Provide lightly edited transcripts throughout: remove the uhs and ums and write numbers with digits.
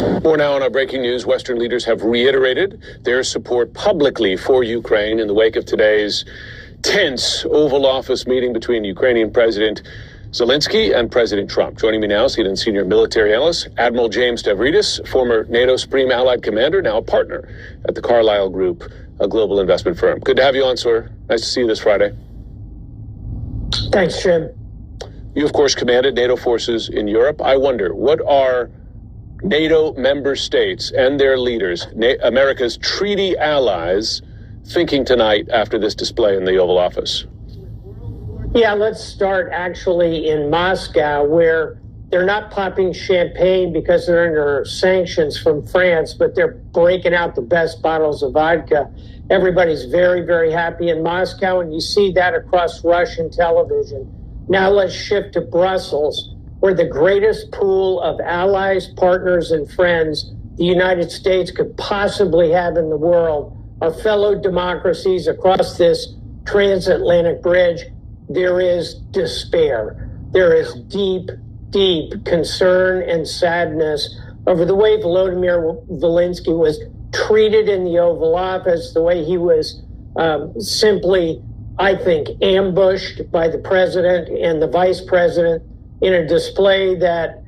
More now on our breaking news. Western leaders have reiterated their support publicly for Ukraine in the wake of today's tense Oval Office meeting between Ukrainian President Zelensky and President Trump. Joining me now is CNN senior military analyst, Admiral James Stavridis, former NATO Supreme Allied Commander, now a partner at the Carlyle Group, a global investment firm. Good to have you on, sir. Nice to see you this Friday. Thanks, Jim. You, of course, commanded NATO forces in Europe. I wonder, what are NATO member states and their leaders, America's treaty allies, thinking tonight after this display in the Oval Office? Yeah, let's start actually in Moscow, where they're not popping champagne because they're under sanctions from France, but they're breaking out the best bottles of vodka. Everybody's very, very happy in Moscow, and you see that across Russian television. Now let's shift to Brussels, where the greatest pool of allies, partners, and friends the United States could possibly have in the world are fellow democracies across this transatlantic bridge. There is despair. There is deep, deep concern and sadness over the way Volodymyr Zelensky was treated in the Oval Office, the way he was simply, I think, ambushed by the president and the vice president in a display that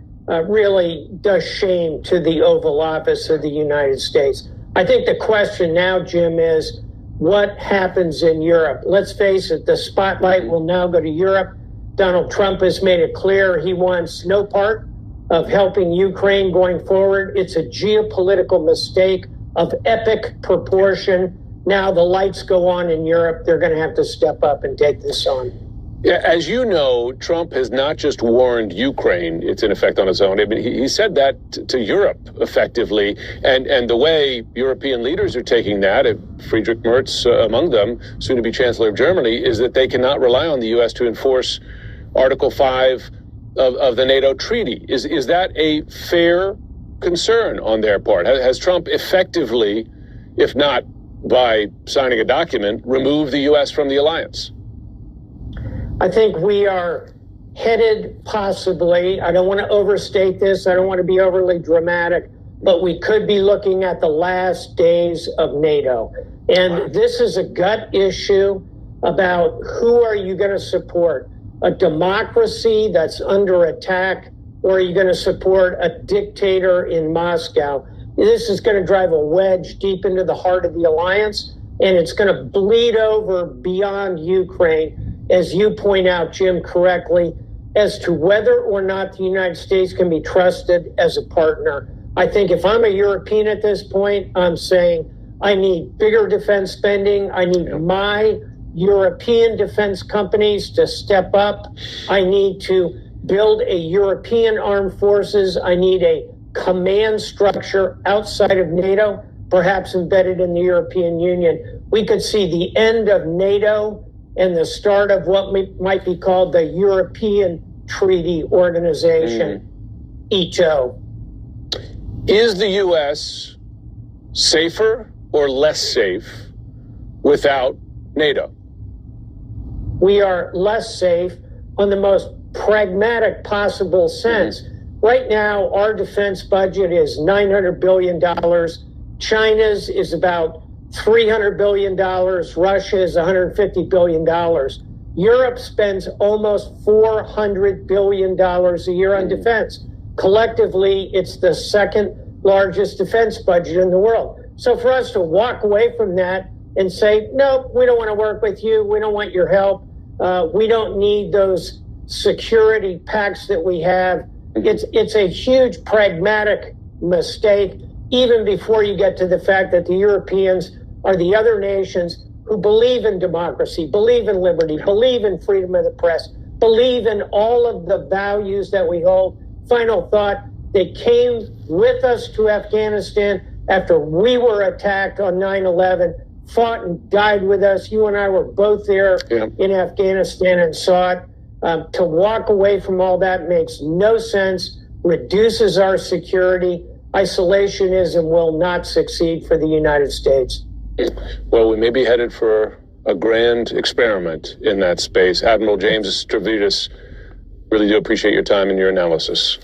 really does shame to the Oval Office of the United States. I think the question now, Jim, is what happens in Europe? Let's face it, the spotlight will now go to Europe. Donald Trump has made it clear he wants no part of helping Ukraine going forward. It's a geopolitical mistake of epic proportion. Now the lights go on in Europe. They're going to have to step up and take this on. Yeah, as you know, Trump has not just warned Ukraine it's in effect on its own. I mean, he said that to Europe effectively. And the way European leaders are taking that, Friedrich Merz among them, soon to be Chancellor of Germany, is that they cannot rely on the U.S. to enforce Article 5 of the NATO treaty. Is that a fair concern on their part? Has Trump effectively, if not by signing a document, removed the U.S. from the alliance? I think we are headed possibly, I don't want to overstate this, I don't want to be overly dramatic, but we could be looking at the last days of NATO. And this is a gut issue about who are you going to support? A democracy that's under attack, or are you going to support a dictator in Moscow? This is going to drive a wedge deep into the heart of the alliance, and it's going to bleed over beyond Ukraine, as you point out, Jim, correctly, as to whether or not the United States can be trusted as a partner. I think if I'm a European at this point, I'm saying I need bigger defense spending. I need my European defense companies to step up. I need to build a European armed forces. I need a command structure outside of NATO, perhaps embedded in the European Union. We could see the end of NATO and the start of what might be called the European Treaty Organization, ETO. Is the U.S. safer or less safe without NATO? We are less safe on the most pragmatic possible sense. Right now, our defense budget is $900 billion. China's is about $300 billion. Russia is $150 billion. Europe spends almost $400 billion a year on defense. Collectively, it's the second largest defense budget in the world. So for us to walk away from that and say, no, we don't want to work with you. We don't want your help. We don't need those security pacts that we have. It's a huge pragmatic mistake, even before you get to the fact that the Europeans are the other nations who believe in democracy, believe in liberty, believe in freedom of the press, believe in all of the values that we hold. Final thought, they came with us to Afghanistan after we were attacked on 9/11, fought and died with us. You and I were both there in Afghanistan and saw it. To walk away from all that makes no sense, reduces our security. Isolationism will not succeed for the United States. Well, we may be headed for a grand experiment in that space. Admiral James Stavridis, really do appreciate your time and your analysis.